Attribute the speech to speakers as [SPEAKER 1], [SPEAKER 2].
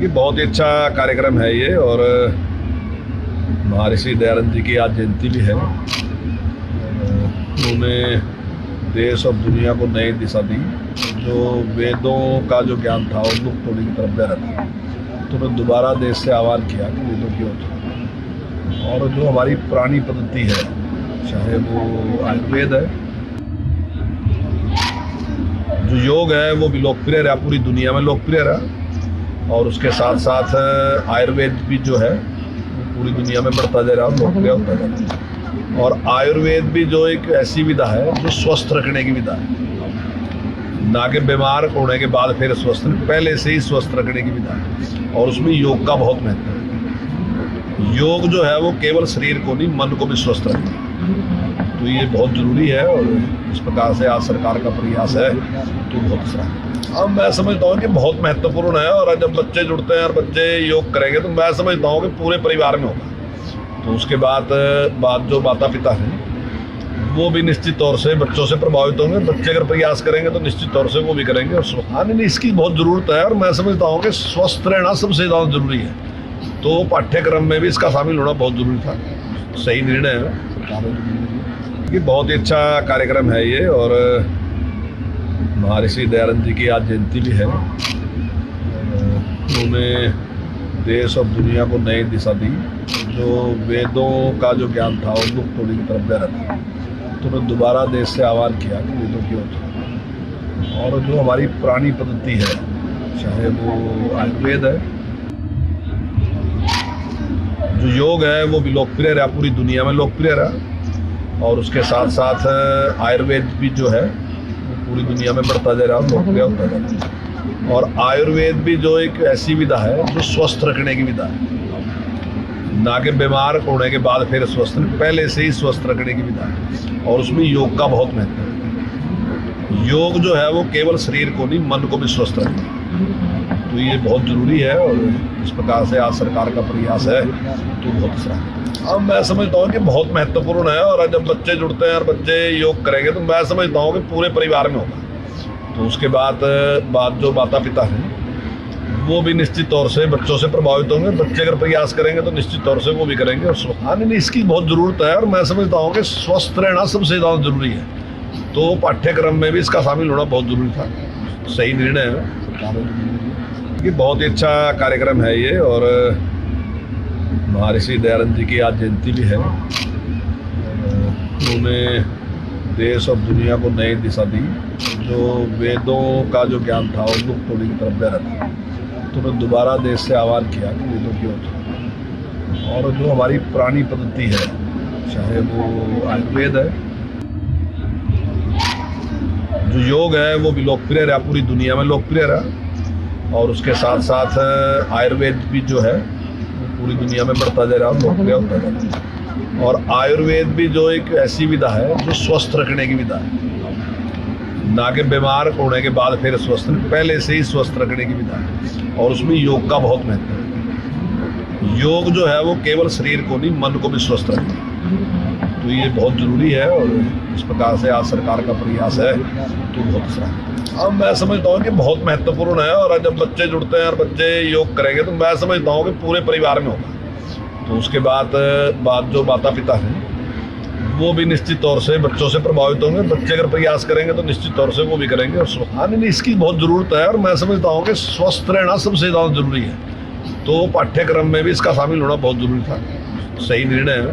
[SPEAKER 1] कि बहुत ही अच्छा कार्यक्रम है ये। और महर्षि दयानंद जी की आज जयंती भी है। उन्होंने देश और दुनिया को नई दिशा दी। जो वेदों का जो ज्ञान था वो लुप्त होने की तरफ जा रहा था, तो उन्होंने दोबारा देश से आह्वान किया कि वेदों की ओर। और जो हमारी पुरानी पद्धति है, चाहे वो आयुर्वेद है, जो योग है वो भी लोकप्रिय रहा, पूरी दुनिया में लोकप्रिय रहा। और उसके साथ साथ आयुर्वेद भी जो है वो पूरी दुनिया में बढ़ता जा रहा है, लोकप्रिय होता जा रहा है। और आयुर्वेद भी जो एक ऐसी विधा है जो स्वस्थ रखने की विधा है, ना कि बीमार होने के बाद फिर स्वस्थ, पहले से ही स्वस्थ रखने की विधा है। और उसमें योग का बहुत महत्व है। योग जो है वो केवल शरीर को नहीं, मन को भी स्वस्थ रखता है। तो ये बहुत जरूरी है और इस प्रकार से आज सरकार का प्रयास है तो बहुत सराहनीय। अब मैं समझता हूँ कि बहुत महत्वपूर्ण है। और जब बच्चे जुड़ते हैं और बच्चे योग करेंगे तो मैं समझता हूँ कि पूरे परिवार में होगा। तो उसके बाद जो माता पिता हैं वो भी निश्चित तौर से बच्चों से प्रभावित होंगे। बच्चे अगर प्रयास करेंगे तो निश्चित तौर से वो भी करेंगे। और हाँ, नहीं, इसकी बहुत ज़रूरत है। और मैं समझता हूँ कि स्वस्थ रहना सबसे ज़्यादा जरूरी है। तो पाठ्यक्रम में भी इसका शामिल होना बहुत जरूरी था। सही निर्णय है कि बहुत ही अच्छा कार्यक्रम है ये। और महर्षि दयानंद जी की आज जयंती भी है। उन्होंने देश और दुनिया को नई दिशा दी। जो वेदों का जो ज्ञान था वो लुप्त होने की तरफ जा रहा था, तो उन्होंने दोबारा देश से आह्वान किया कि वेदों की ओर। और जो हमारी पुरानी पद्धति है, चाहे वो आयुर्वेद है, जो योग है वो भी लोकप्रिय रहा, पूरी दुनिया में लोकप्रिय रहा। और उसके साथ साथ आयुर्वेद भी जो है वो पूरी दुनिया में बढ़ता जा रहा है, लोकप्रिय होता जा रहा है। और आयुर्वेद भी जो एक ऐसी विधा है जो स्वस्थ रखने की विधा है, ना कि बीमार होने के बाद फिर स्वस्थ, पहले से ही स्वस्थ रखने की विधा है। और उसमें योग का बहुत महत्व है। योग जो है वो केवल शरीर को नहीं, मन को भी स्वस्थ रखता है। तो ये बहुत जरूरी है और इस प्रकार से आज सरकार का प्रयास है तो बहुत सराहनीय। अब मैं समझता हूँ कि बहुत महत्वपूर्ण है। और जब बच्चे जुड़ते हैं और बच्चे योग करेंगे तो मैं समझता हूँ कि पूरे परिवार में होगा। तो उसके बाद जो माता पिता हैं वो भी निश्चित तौर से बच्चों से प्रभावित होंगे। बच्चे अगर प्रयास करेंगे तो निश्चित तौर से वो भी करेंगे। और हाँ, नहीं, इसकी बहुत ज़रूरत है। और मैं समझता हूँ कि स्वस्थ रहना सबसे ज़्यादा जरूरी है। तो पाठ्यक्रम में भी इसका शामिल होना बहुत जरूरी था। सही निर्णय है कि बहुत ही अच्छा कार्यक्रम है ये। और महर्षि दयानंद जी की आज जयंती भी है। उन्होंने देश और दुनिया को नई दिशा दी। जो वेदों का जो ज्ञान था वो लुप्त होने की तरफ जा रहा था, तो उन्होंने दोबारा देश से आह्वान किया कि वेदों की ओर। और जो हमारी पुरानी पद्धति है, चाहे वो आयुर्वेद है, जो योग है वो भी लोकप्रिय रहा, पूरी दुनिया में लोकप्रिय रहा। और उसके साथ साथ आयुर्वेद भी जो है वो पूरी दुनिया में बढ़ता जा रहा है, लोकप्रिय होता जा रहा है। और आयुर्वेद भी जो एक ऐसी विधा है जो स्वस्थ रखने की विधा है, ना कि बीमार होने के बाद फिर स्वस्थ, पहले से ही स्वस्थ रखने की विधा है। और उसमें योग का बहुत महत्व है। योग जो है वो केवल शरीर को नहीं, मन को भी स्वस्थ रखता है। तो ये बहुत जरूरी है और इस प्रकार से आज सरकार का प्रयास है तो बहुत सराहनीय। अब मैं समझता हूँ कि बहुत महत्वपूर्ण है। और जब बच्चे जुड़ते हैं और बच्चे योग करेंगे तो मैं समझता हूँ कि पूरे परिवार में होगा। तो उसके बाद जो माता पिता हैं वो भी निश्चित तौर से बच्चों से प्रभावित होंगे। बच्चे अगर प्रयास करेंगे तो निश्चित तौर से वो भी करेंगे। और हाँ, नहीं, इसकी बहुत ज़रूरत है। और मैं समझता हूँ कि स्वस्थ रहना सबसे ज़्यादा जरूरी है। तो पाठ्यक्रम में भी इसका शामिल होना बहुत जरूरी था। सही निर्णय है